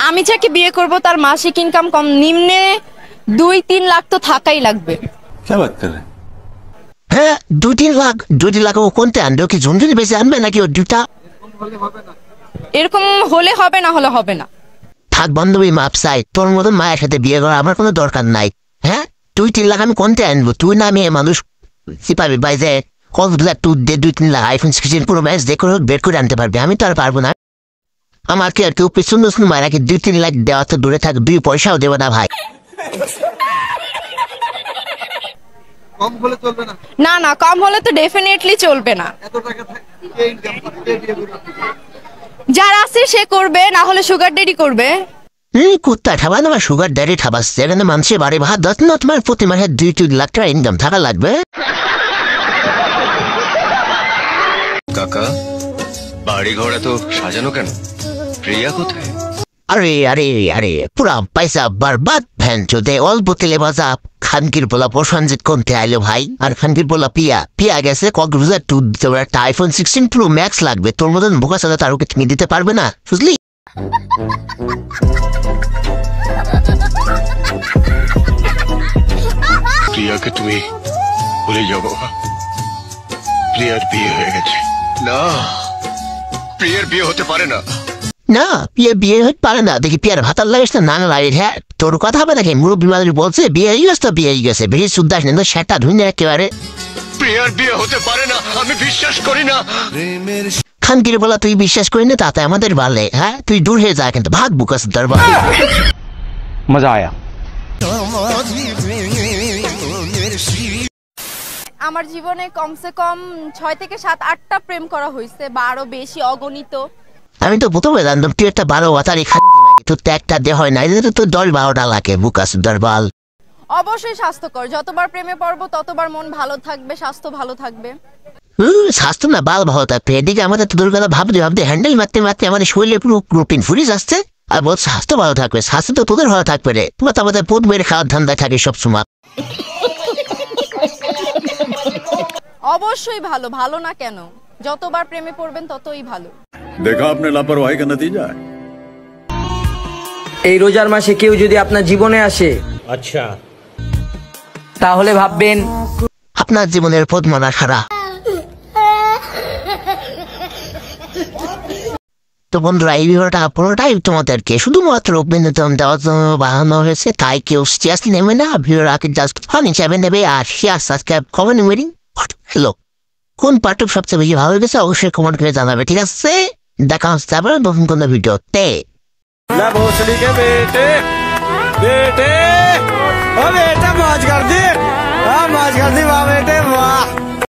আমি যাকে বিয়ে করব তার মাসিক ইনকাম কম নিম্নে 2-3 লাখ তো থাকাই লাগবে। क्या बात कर रहे हैं? হ্যাঁ 2-3 লাখ 2-3 লাখ ও কোনতে আনবে কি ঝুনঝুনি বেশি আনবে নাকি ও দুটা এরকম হলে হবে না হলে হবে না। থাক বান্ধবী মাপ চাই তোর মতন মায়ের সাথে বিয়ে করা আমার কোনো দরকার নাই। হ্যাঁ 2-3 লাখ আমি কোনতে আনবো তুই না মেয়ে মানুষ কি পাবি বাইরে কতগুলা তুই 2-3 লাখ আইফোন 16 প্রো ম্যাক্স দেখে বের করে আনতে পারবি আমি তো আর পারবো না। আমাকে আর কেউ সুন্দর সুন্দর মায়েরাকে 2-3 লাখ দেওয়া তো দূরে থাক 2 পয়সাও দেবো না ভাই। না না কম হলে তো ডেফিনেটলি চলবে না। যার আছে সে করবে না হলে সুগার ডেডি করবে। কুত্তা ঠাবা না সুগার ড্যাডি ঠাবাস যেখানে মানুষের বাড়ি ভাত দশ না তোমার প্রতি মাসে 2-3 লাখ টাকা ইনকাম থাকা লাগবে। কাকা বাড়ি ঘোড়া তো সাজানো কেন? প্রিয়া কোথায়? আরে আরে আরে পুরা পয়সা বরবাদ ভ্যান চোদে অল্প তেলে ভাজা খানকির পোলা প্রসঞ্জিত কোনতে আইলো ভাই আর খানকির পোলা পিয়া গেছে কক্সবাজার ট্যুর দিতে একটা আইফোন 16 প্রো ম্যাক্স লাগবে তোর মতন বোকা সাদা তার ওকে তুমি দিতে পারবে না বুঝলি। প্রিয়াকে তুমি ভুলে যাও বাবা, প্রিয়ার বিয়ে হয়ে গেছে। না প্রিয়ার বিয়ে হতে পারে না। না বিয়ে হতে পারে না দেখি পিয়ার ভাতার লাগিস না নানা লাগে। হ্যাঁ তোর কথা হবে নাকি মুরব্বী মানুষ বলছে বিয়ে হয়ে গেছে তো বিয়ে হয়ে গেছে বেশি শুদ্ধাস নেই তো সেটা ধুই না একেবারে। প্রিয়ার বিয়ে হতে পারে না আমি বিশ্বাস করি না। খানকির বলা তুই বিশ্বাস করি না তাতে আমাদের বালে। হ্যাঁ তুই দূর হয়ে যা কিন্তু ভাগ বুকাস তোর मजा आया। আমার জীবনে কমসে কম 6 থেকে 7-8টা প্রেম করা হয়েছে বা আরো বেশি অগণিত। আমি তো প্রথমে জানতাম তুই একটা 12 বাতারি খানকি লাগে তোর তো একটা দেহ হয় না এদের তো 10-12টা লাগে বুকাস দরবাল। অবশ্যই স্বাস্থ্যকর, যতবার প্রেমে পড়বো ততবার মন ভালো থাকবে, স্বাস্থ্য ভালো থাকবে। স্বাস্থ্য না বাল ভালো থাকবে এদিকে আমাদের তো দুর্গা ভাবতে হ্যান্ডেল মারতে মারতে আমাদের শরীরে পুরো প্রোটিন ফুরিয়ে যাচ্ছে আর বল স্বাস্থ্য ভালো থাকবে। স্বাস্থ্য তো তোদের ভালো থাকবে রে তোমরা তো আমাদের পোট মেরে খাওয়ার ধান্দা থাকে সবসময়। অবশ্যই ভালো, ভালো না কেন? যতবার প্রেমে পড়বেন ততই ভালো। देखा आपने लापरवाही का नतीजा है। এই রোজার মাসে কেউ যদি আপনার জীবনে আসে अच्छा তাহলে ভাববেন আপনার জীবনের পথ মানা সারা। তো বন্ধুরা এই ভিডিওটা পুরোটাই তোমাদেরকে শুধুমাত্র বিনোদন দেওয়ার জন্য বানানো হয়েছে তাই কেউ সিরিয়াসলি নেবে না। ভিডিওটাকে জাস্ট ফান হিসাবে নেবে আর share subscribe comment waiting. Hello কোন পার্ট সবচেয়ে বেশি ভালো লেগেছে অবশ্যই কমেন্ট করে জানাবে ঠিক আছে। দেখা হচ্ছে আবার নতুন কোনো ভিডিওতে। ना भोसड़ी के बेटे बेटे ओ बेटा मौज कर दी मौज कर दी